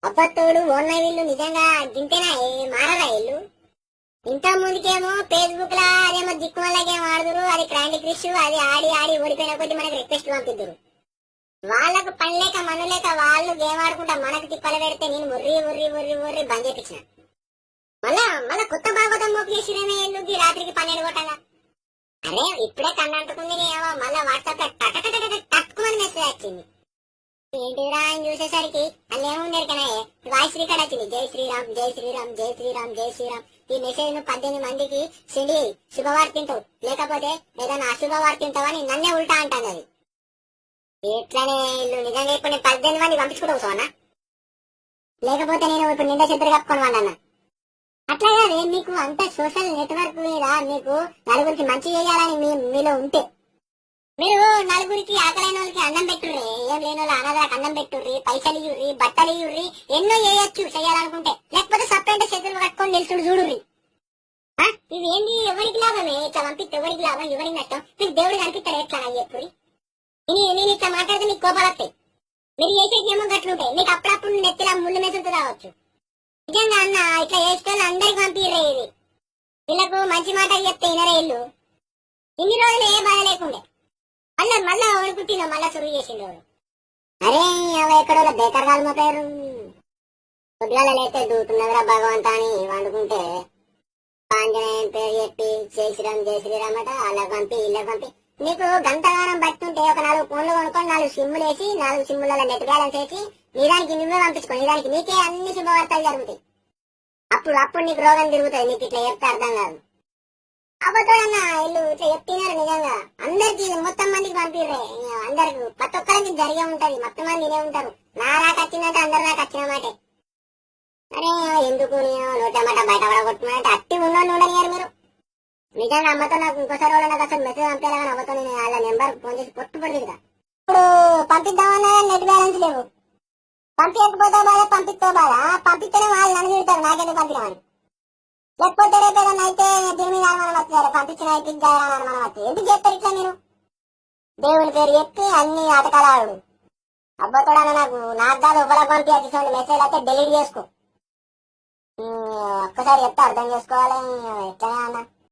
అబ్బత్తోడు ఓన్లై వీళ్ళు నిజంగా గింతేనా మారరా వీళ్ళు. ఇంత ముందుకేమో ఫేస్బుక్ లా అదేమో దిక్కుమల్లకేమో ఆడుదురు, అది క్రాండీ క్రిష్, అది ఆడి ఆడి ఓడిపోయిన కొద్ది మనకి రిక్వెస్ట్ పంపిద్దురు. వాళ్ళకు పని లేక మను లేక వాళ్ళు గేమ్ ఆడుకుంటా మనకు తిప్పలు పెడితే నేను ఉర్రి ఉర్రి ఉర్రి ఉర్రి బంద్ చేపించిన. మళ్ళా కొత్త భాగవతం మోపు చేసిరేమే ఎల్లుకి రాత్రికి 12 కొట్టగా. అరే ఇప్పుడే కన్నంటుకుంది ఏమో మళ్ళా వాట్సాప్ లో టక్కుమని మెసేజ్ వచ్చింది. ఏంటిరా అని చూసేసరికి అలా ఏముండేది కదా వాయిస్ రికార్డ్ వచ్చింది. జై శ్రీరామ్ జై శ్రీరామ్ జై శ్రీరామ్ జై శ్రీరామ్. ఈ మెసేజ్ ను 18 మందికి సెండ్ శుభవార్తింటావు, లేకపోతే ఏదైనా అశుభవార్తింటావు అని నన్నే ఉల్టా అంటాను. అది ఎట్లనే ఇల్లు నిజంగా ఇప్పుడు నేను 18 మంది పంపించుకుంటావు సోనా, లేకపోతే నేను ఇప్పుడు నిండా చెద్దరు కప్పుకొని వాళ్ళన్నా. అట్లా కాదే మీకు అంత సోషల్ నెట్వర్క్ మీద మీకు నలుగురికి మంచి చేయాలని మీలో ఉంటే మీరు నలుగురికి ఆకలైన వాళ్ళకి అన్నం పెట్టుర్రి, ఏం లేని వాళ్ళు అనాథలకు అన్నం పెట్టుర్రి, పైసలు ఇవ్వర్రి, బట్టలు ఇవ్వర్రి, ఎన్నో చేయొచ్చు చేయాలనుకుంటే. లేకపోతే సపరేట్ చేతులు కట్టుకొని నిలుచుడు చూడుర్రి. ఇవి ఏంటి ఎవరికి లాభమే? ఇట్లా పంపిస్తే ఎవరికి లాభం, ఎవరికి నష్టం? మీకు దేవుడు కనిపిస్తాడు ఎట్లా చెప్పుర్రి. నేను ఇట్లా మాట్లాడితే మీకు కోపాలు వస్తాయి. మీరు చేసేకేమో గట్లుంటాయి. మీకు అప్పుడప్పుడు నెత్తిలా ముళ్ళు మెసులుతూ రావచ్చు. నిజంగా అన్న ఇట్లా చేసేటోళ్ళు అందరికి పంపిర్రే. ఇది వీళ్ళకు మంచి మాటలు చెప్తే ఇనరే ఇల్లు. ఇన్ని రోజులు ఏ బాధ లేకుండే మళ్ళా ఓడుకుంటుందో మళ్ళా సురువు చేసిండు. అరే అవి ఎక్కడో బేకర్ కాదు మా పేరు. పొద్దుగాల లేస్తే దూతున్నదిరా భగవంతా అని వండుకుంటే ఆంజనేయం పేరు చెప్పి జై శ్రీరామ్ అట వాళ్ళకి పంపి ఇళ్ళకి పంపి. నీకు గంటగానం బట్టుంటే ఒక 4 ఫోన్లు కొనుక్కొని 4 సిమ్ములు వేసి 4 సిమ్ములలో నెట్ బ్యాలెన్స్ వేసి నిజానికి నువ్వే పంపించుకో. నిజానికి నీకే అన్ని శుభవార్తలు జరుగుతాయి. అప్పుడు నీకు రోగం తిరుగుతుంది. నీకు ఇట్లా చెప్తే అర్థం కాదు. అబద్ధమన్నా ఇల్లు ఇట్లా చెప్తున్నారు. నిజంగా అందరికి మొత్తం మందికి పంపిర్రే. అందరికి ప్రతి ఒక్కరికి జరిగే ఉంటది. మొత్తం మంది నేనే ఉంటారు. నా రాక వచ్చిందంటే అందరు నాకు వచ్చిన మాటే. అరే ఎందుకు నోటమాట బయట పడగొట్టుకున్నానంటే అట్టి ఉన్నోళ్ళు ఉండనియారు మీరు. నిజంగా అమ్మతో నాకు ఇంకోసారి వాళ్ళు నాకు అసలు మెసేజ్ పంపేలా కానీ అమ్మతో నేను వాళ్ళ నెంబర్ ఫోన్ చేసి పొట్టు పడుతుంది కదా. ఇప్పుడు పంపిద్దామన్నా నెట్ బ్యాలెన్స్ లేవు. పంపించకపోతే బాధ, పంపిస్తో బాధ. పంపిస్తేనే వాళ్ళు నన్ను తిడతారు నాకెందుకు పంపినామని. లేకపోతే రేపు ఏదన్నా అయితే దీని మీద అనుమానం వస్తుంది. పంపించిన అయితే అనుమానం వస్తుంది. ఎందుకు చెప్తారు ఇట్లా మీరు? దేవుని పేరు చెప్పి అన్ని ఆటకాలాడు. అబ్బతోడా నాకు కాదు ఒకలా పంపించాల్సి మెసేజ్ అయితే డెలీట్ చేసుకో. ఒక్కసారి చెప్తే అర్థం చేసుకోవాలి. ఎట్లా అన్నా